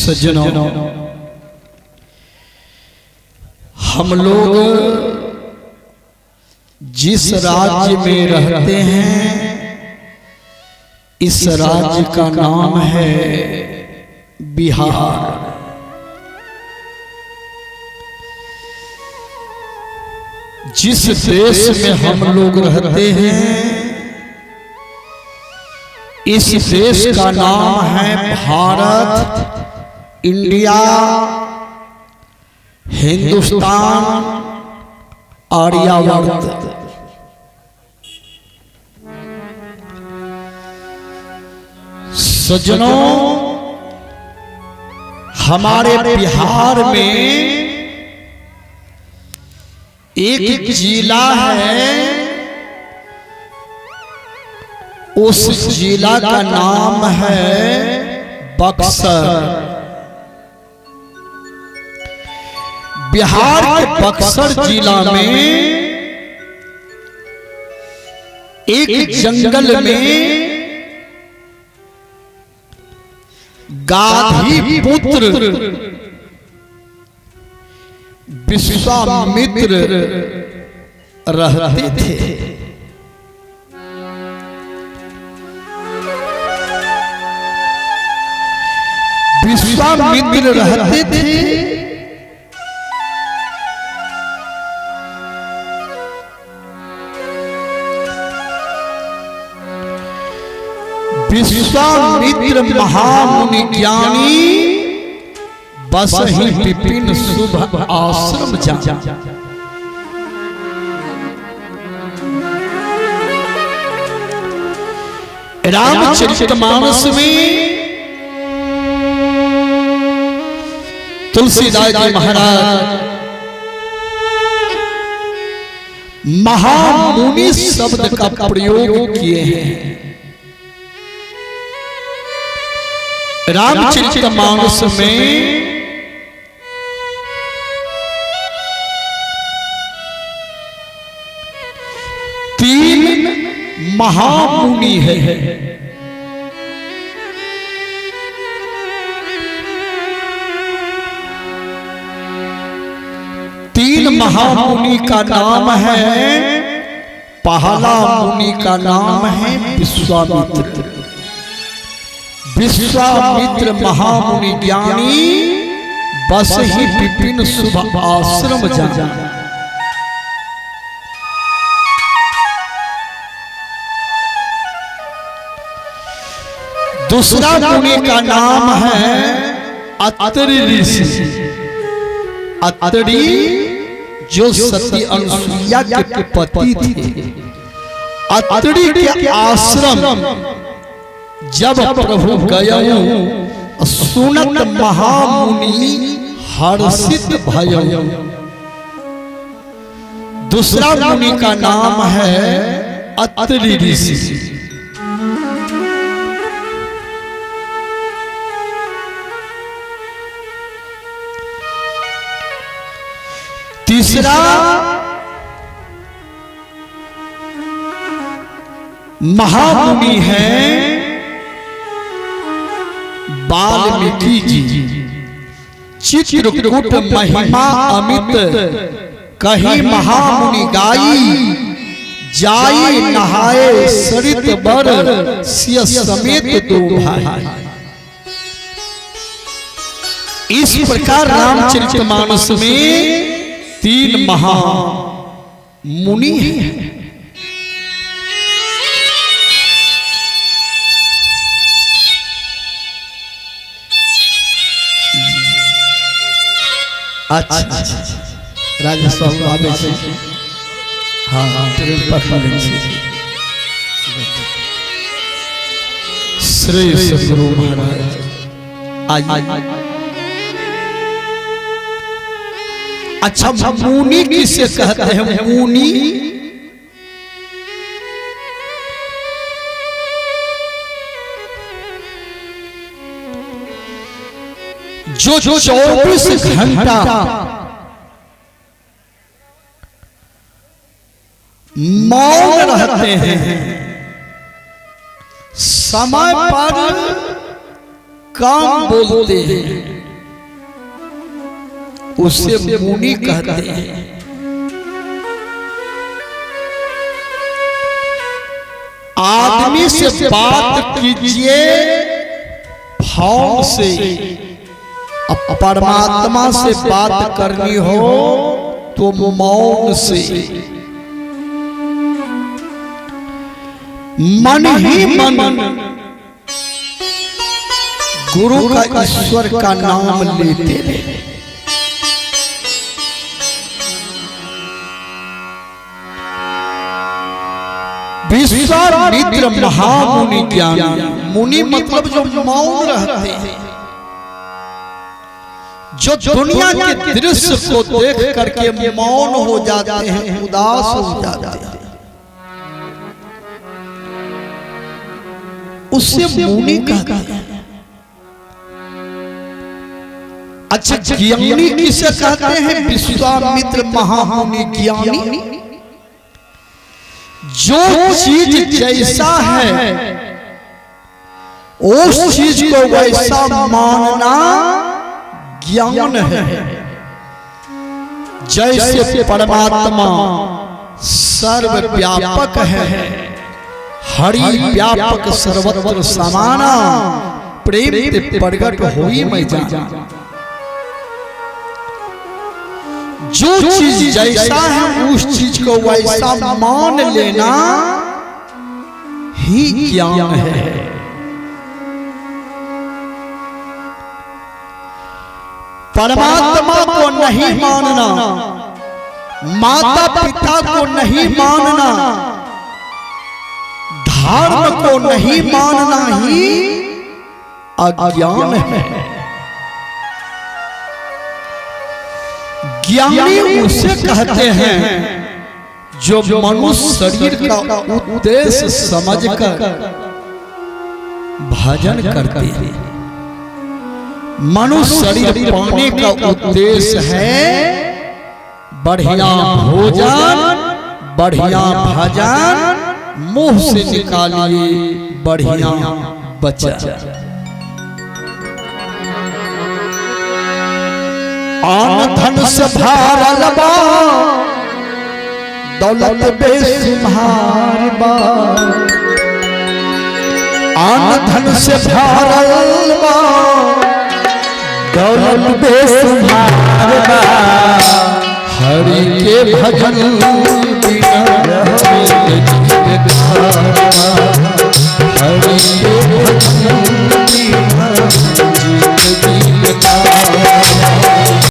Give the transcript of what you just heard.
सज्जनों, हम लोग जिस राज्य में रहते हैं इस राज्य का नाम है बिहार। जिस देश में हम लोग रहते हैं इस देश का नाम है भारत, इंडिया, हिंदुस्तान, आर्यावर्त। सज्जनों, हमारे बिहार में एक जिला है, उस जिला का नाम है बक्सर। बिहार के बक्सर जिला में एक जंगल में गाधी पुत्र विश्वामित्र रहते थे। विश्वामित्र रहते थे। विश्वामित्र महामुनि ज्ञानी बस ही विपिन शुभ आश्रम जा। रामचरितमानस में तुलसीदास जी महाराज महामुनि शब्द का प्रयोग किए हैं। रामचरितमानस में तीन महामुनि है। तीन महामुनि का नाम है, पहला मुनि का नाम है विश्वामित्र। विश्वामित्र महामुनि ज्ञानी बस ही विपिन शुभ आश्रम जा। दूसरा मुनि का नाम है अत्रि ऋषि। अत्रि जो सती अनुसुईया के पति थे। अत्रि के आश्रम जब प्रभु गयौ सुनत महामुनि हर्षित भयौ। दूसरा मुनि का नाम है अत्रि ऋषि। तीसरा महामुनि है वाल्मीकि जी। चित्रकूट महिमा अमित कहीं महामुनि गाई, जाई नहाए सरित बर सिय समेत दो भाई। इस प्रकार रामचरितमानस में तीन महामुनि हैं। अच्छा राजा साहब आवे छे। हाँ ट्रेन पकड़े छे। श्री सद्गुरु महाराज आज। अच्छा मुनि किसे कहते हैं? मुनि जो 24 घंटा मौन रहते हैं, समय पर काम बोलते हैं उसे मुनि कहते हैं। आदमी से बात कीजिए भाव से, परमात्मा से बात करनी हो तो मौन से। मन ही मन गुरु का ईश्वर का नाम लेते रहे। विश्वामित्र महामुनि ज्ञानी, मुनि मतलब जो मौन रहते हैं, जो दुनिया के दृश्य को देख करके मौन हो जाते हैं, उदास हो जाते हैं, उससे मुनि कहते हैं। अच्छा, ज्ञानी किसे कहते हैं? विश्वामित्र महामुनि ज्ञानी। जो चीज जैसा है उस चीज को वैसा मानना ज्ञान है। जैसे परमात्मा सर्वव्यापक है, हरि व्यापक सर्वत्र समाना, प्रेम ते प्रगट होई मैं जाना। जो चीज जैसा है उस चीज को वैसा मान लेना ही ज्ञान है। परमात्मा को नहीं मानना, माता पिता को नहीं मानना, धर्म को नहीं मानना ही अज्ञान है। ज्ञानी उसे कहते हैं जो मनुष्य शरीर का उद्देश्य समझकर भजन करते हैं। मनुष्य शरीर पाने का उद्देश्य है बढ़िया भोजन, बढ़िया भजन, मुंह से निकालिए बढ़िया वचन। आन धन से भारल बा, दौलत बेशुमार बा। आन धन से भारल बा, दौलत बेशुमार बा। हरि के भजन बिना हरि के भजन